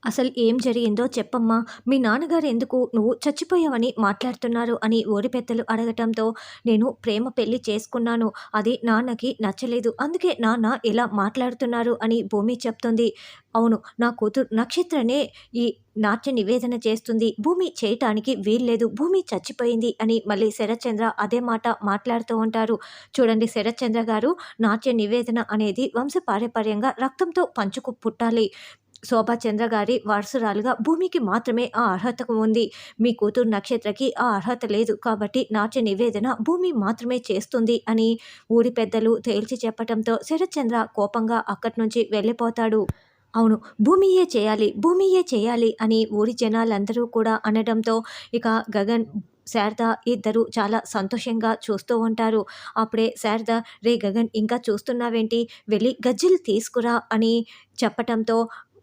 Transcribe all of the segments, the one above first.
అసలు ఏం జరిగిందో చెప్పమ్మా! మీ నాన్నగారు ఎందుకు నువ్వు చచ్చిపోయావని మాట్లాడుతున్నారు అని ఊరిపెద్దలు అడగటంతో, నేను ప్రేమ పెళ్లి చేసుకున్నాను. అది నాన్నకి నచ్చలేదు. అందుకే నాన్న ఇలా మాట్లాడుతున్నారు అని భూమి చెప్తుంది. అవును. నా కూతురు నక్షత్రనే ఈ నాట్య నివేదన చేస్తుంది. భూమి చేయటానికి వీల్లేదు. భూమి చచ్చిపోయింది అని మళ్ళీ శరత్చంద్ర అదే మాట మాట్లాడుతూ ఉంటారు. చూడండి శరత్చంద్ర గారు, నాట్య నివేదన అనేది వంశపారంపర్యంగా రక్తంతో పంచుకు పుట్టాలి. శోభాచంద్ర గారి వారసురాలుగా భూమికి మాత్రమే ఆ అర్హత ఉంది. మీ కూతురు నక్షత్రకి ఆ అర్హత లేదు. కాబట్టి నాట్య నివేదన భూమి మాత్రమే చేస్తుంది అని ఊరి పెద్దలు తేల్చి చెప్పటంతో శరత్చంద్ర కోపంగా అక్కడి నుంచి వెళ్ళిపోతాడు. అవును. భూమియే చేయాలి, భూమియే చేయాలి అని ఊరి జనాలందరూ కూడా అనడంతో ఇక గగన్, శారద ఇద్దరు చాలా సంతోషంగా చూస్తూ ఉంటారు. అప్పుడే శారద, "రే గగన్, ఇంకా చూస్తున్నావేంటి? వెళ్ళి గజ్జెలు తీసుకురా" అని చెప్పటంతో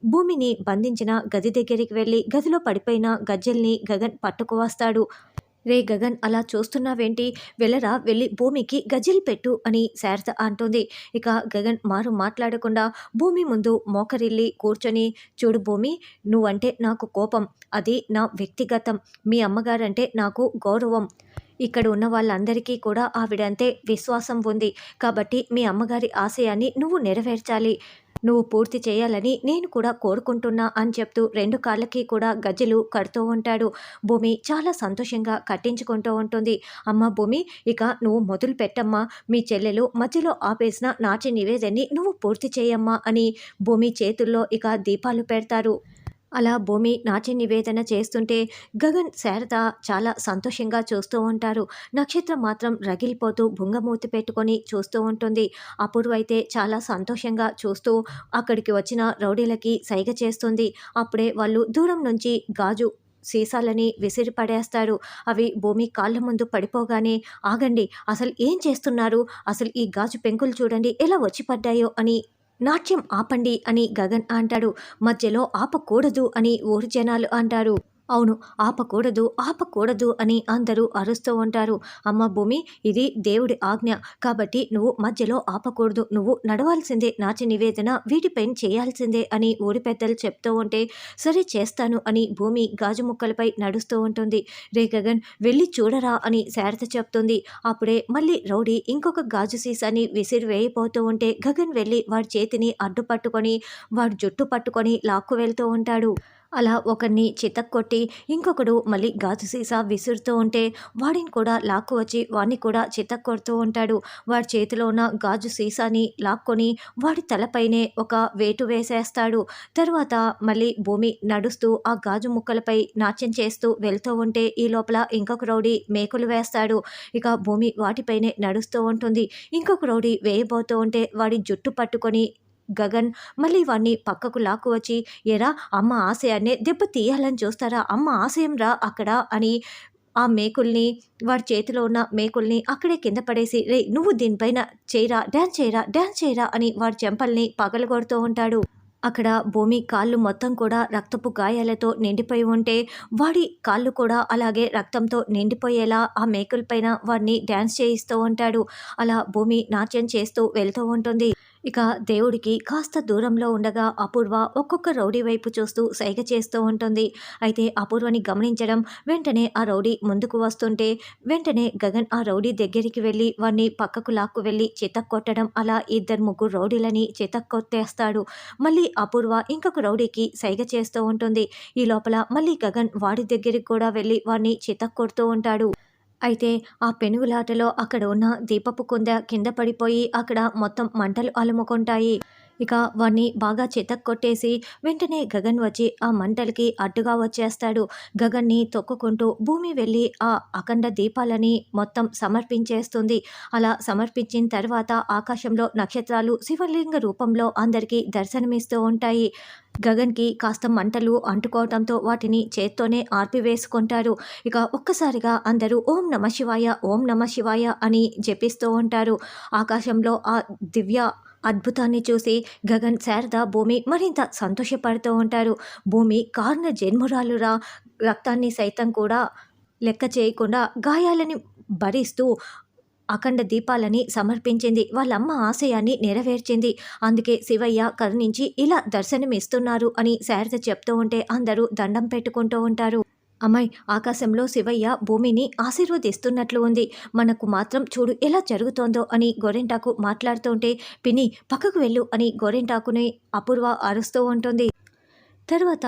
భూమిని బంధించిన గది దగ్గరికి వెళ్ళి గదిలో పడిపోయిన గజ్జెల్ని గగన్ పట్టుకువస్తాడు. "రే గగన్, అలా చూస్తున్నావేంటి? వెళ్ళరా, వెళ్ళి భూమికి గజ్జెలు పెట్టు" అని శారద అంటుంది. ఇక గగన్ మారు మాట్లాడకుండా భూమి ముందు మోకరిల్లి కూర్చొని, "చూడు భూమి, నువ్వంటే నాకు కోపం. అది నా వ్యక్తిగతం. మీ అమ్మగారంటే నాకు గౌరవం. ఇక్కడ ఉన్న వాళ్ళందరికీ కూడా ఆవిడంటే విశ్వాసం ఉంది. కాబట్టి మీ అమ్మగారి ఆశయాన్ని నువ్వు నెరవేర్చాలి. నువ్వు పూర్తి చేయాలని నేను కూడా కోరుకుంటున్నా" అని చెప్తూ 2 కాళ్ళకి కూడా గజ్జెలు కడుతూ ఉంటాడు. భూమి చాలా సంతోషంగా కట్టించుకుంటూ ఉంటుంది. "అమ్మ భూమి, ఇక నువ్వు మొదలు పెట్టమ్మా. మీ చెల్లెలు మధ్యలో ఆపేసిన నాట్య నివేదనని నువ్వు పూర్తి చేయమ్మా" అని భూమి చేతుల్లో ఇక దీపాలు పెడతారు. అలా భూమి నాట్య నివేదన చేస్తుంటే గగన్, శారద చాలా సంతోషంగా చూస్తూ ఉంటారు. నక్షత్రం మాత్రం రగిలిపోతూ బుంగమూతి పెట్టుకొని చూస్తూ ఉంటుంది. అపూర్వ అయితే చాలా సంతోషంగా చూస్తూ అక్కడికి వచ్చిన రౌడీలకి సైగ చేస్తుంది. అప్పుడే వాళ్ళు దూరం నుంచి గాజు సీసాలని విసిరి పడేస్తారు. అవి భూమి కాళ్ళ ముందు పడిపోగానే, "ఆగండి, అసలు ఏం చేస్తున్నారు? అసలు ఈ గాజు పెంకులు చూడండి ఎలా వచ్చి పడ్డాయో" అని, "నాట్యం ఆపండి" అని గగన్ అంటాడు. "మధ్యలో ఆపకూడదు" అని ఊరి జనాలు అంటారు. అవును. "ఆపకూడదు, ఆపకూడదు" అని అందరూ అరుస్తూ ఉంటారు. "అమ్మ భూమి, ఇది దేవుడి ఆజ్ఞ. కాబట్టి నువ్వు మధ్యలో ఆపకూడదు. నువ్వు నడవాల్సిందే, నాట్య నివేదన వీటిపైన చేయాల్సిందే" అని ఊరి పెద్దలు చెప్తూ ఉంటే, "సరే చేస్తాను" అని భూమి గాజు ముక్కలపై నడుస్తూ ఉంటుంది. "రే గగన్, వెళ్ళి చూడరా" అని శారద చెప్తుంది. అప్పుడే మళ్ళీ రౌడీ ఇంకొక గాజు సీసాని విసిరి వేయబోతూ ఉంటే గగన్ వెళ్ళి వాడి చేతిని అడ్డుపట్టుకొని వాడి జుట్టు పట్టుకొని లాక్కు వెళ్తూ ఉంటాడు. అలా ఒకడిని చితక్కొట్టి ఇంకొకడు మళ్ళీ గాజు సీసా విసురుతూ ఉంటే వాడిని కూడా లాక్కు వచ్చి వాడిని కూడా చితక్కొడుతూ ఉంటాడు. వాడి చేతిలో ఉన్న గాజు సీసాని లాక్కొని వాడి తలపైనే ఒక వేటు వేసేస్తాడు. తర్వాత మళ్ళీ భూమి నడుస్తూ ఆ గాజు ముక్కలపై నాట్యం చేస్తూ వెళ్తూ ఉంటే ఈ లోపల ఇంకొక రౌడీ మేకులు వేస్తాడు. ఇక భూమి వాటిపైనే నడుస్తూ ఉంటుంది. ఇంకొక రౌడీ వేయబోతూ ఉంటే వాడి జుట్టు పట్టుకొని గగన్ మళ్ళీ వాడిని పక్కకు లాక్కు వచ్చి, "ఏరా, అమ్మ ఆశయాన్నే దెబ్బ తీయాలని చూస్తారా? అమ్మ ఆశయం రా అక్కడ" అని ఆ మేకుల్ని, వాడి చేతిలో ఉన్న మేకుల్ని అక్కడే కింద పడేసి, "రేయ్, నువ్వు దీనిపైన చేయరా, డాన్స్ చేయరా, డాన్స్ చేయరా" అని వాడి చెంపల్ని పగలగొడుతూ ఉంటాడు. అక్కడ భూమి కాళ్ళు మొత్తం కూడా రక్తపు గాయాలతో నిండిపోయి ఉంటే వాడి కాళ్ళు కూడా అలాగే రక్తంతో నిండిపోయేలా ఆ మేకులపైన వాడిని డ్యాన్స్ చేయిస్తూ ఉంటాడు. అలా భూమి నాట్యం చేస్తూ వెళ్తూ ఉంటుంది. ఇక దేవుడికి కాస్త దూరంలో ఉండగా అపూర్వ ఒక్కొక్క రౌడీ వైపు చూస్తూ సైగ చేస్తూ ఉంటుంది. అయితే అపూర్వని గమనించడం, వెంటనే ఆ రౌడీ ముందుకు వస్తుంటే వెంటనే గగన్ ఆ రౌడీ దగ్గరికి వెళ్ళి వాడిని పక్కకు లాక్కు వెళ్ళి చితక్కొట్టడం, అలా 2-3 రౌడీలని చితక్కొట్టేస్తాడు. మళ్ళీ అపూర్వ ఇంకొక రౌడీకి సైగ చేస్తూ ఉంటుంది. ఈ లోపల మళ్ళీ గగన్ వాడి దగ్గరికి కూడా వెళ్ళి వాడిని చితక్కొడుతూ ఉంటాడు. అయితే ఆ పెనుగులాటలో అక్కడ ఉన్న దీపపు కుంద కింద పడిపోయి అక్కడ మొత్తం మంటలు అలుముకుంటాయి. ఇక వాడిని బాగా చితక్కొట్టేసి వెంటనే గగన్ వచ్చి ఆ మంటలకి అడ్డుగా వచ్చేస్తాడు. గగన్ని తొక్కుకుంటూ భూమి వెళ్ళి ఆ అఖండ దీపాలని మొత్తం సమర్పించేస్తుంది. అలా సమర్పించిన తర్వాత ఆకాశంలో నక్షత్రాలు శివలింగ రూపంలో అందరికీ దర్శనమిస్తూ ఉంటాయి. గగన్‌కి కాస్త మంటలు అంటుకోవటంతో వాటిని చేత్తోనే ఆర్పివేసుకుంటారు. ఇక ఒక్కసారిగా అందరూ "ఓం నమః శివాయ, ఓం నమః శివాయ" అని జపిస్తూ ఉంటారు. ఆకాశంలో ఆ దివ్య అద్భుతాన్ని చూసి గగన్, శారద, భూమి మరింత సంతోషపడుతూ ఉంటారు. భూమి కారణ జన్మురాలురా, రక్తాన్ని సైతం కూడా లెక్క చేయకుండా గాయాలని భరిస్తూ అఖండ దీపాలని సమర్పించింది. వాళ్ళమ్మ ఆశయాన్ని నెరవేర్చింది. అందుకే శివయ్య కరుణించి ఇలా దర్శనమిస్తున్నారు అని శారద చెప్తూ ఉంటే అందరూ దండం పెట్టుకుంటూ ఉంటారు. అమ్మాయి, ఆకాశంలో శివయ్య భూమిని ఆశీర్వదిస్తున్నట్లు ఉంది. మనకు మాత్రం చూడు ఎలా జరుగుతోందో అని గోరింటాకు మాట్లాడుతూ ఉంటే, పిన్ని పక్కకు వెళ్ళు అని గోరింటాకుని అపూర్వ అరుస్తూ ఉంటుంది. తర్వాత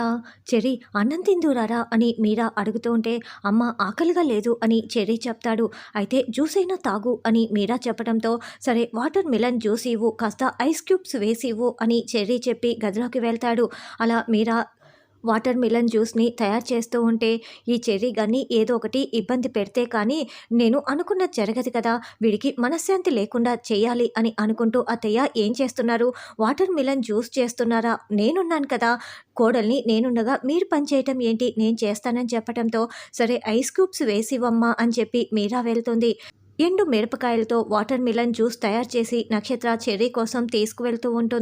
చెర్రీ అన్నం తిందురారా అని మీరా అడుగుతూ ఉంటే, అమ్మ ఆకలిగా లేదు అని చెర్రీ చెప్తాడు. అయితే జ్యూస్ అయినా తాగు అని మీరా చెప్పడంతో, సరే వాటర్ మిలన్ జ్యూస్ ఇవ్వు, కాస్త ఐస్ క్యూబ్స్ వేసి ఇవ్వు అని చెర్రీ చెప్పి గదిలోకి వెళ్తాడు. అలా మీరా వాటర్ మిలన్ జ్యూస్ని తయారు చేస్తూ ఉంటే, ఈ చెర్రీ గన్ని ఏదో ఒకటి ఇబ్బంది పెడితే కానీ నేను అనుకున్నది జరగదు కదా, వీడికి మనశ్శాంతి లేకుండా చేయాలి అని అనుకుంటూ, అత్తయ్య ఏం చేస్తున్నారు, వాటర్ మిలన్ జ్యూస్ చేస్తున్నారా, నేనున్నాను కదా, కోడల్ని నేనుండగా మీరు పని చేయటం ఏంటి, నేను చేస్తానని చెప్పడంతో, సరే ఐస్ క్యూబ్స్ వేసివమ్మా అని చెప్పి మీరా వెళ్తుంది. ఎండు మిరపకాయలతో వాటర్ మిలన్ జ్యూస్ తయారు చేసి నక్షత్ర చెర్రీ కోసం తీసుకువెళ్తూ ఉంటుంది.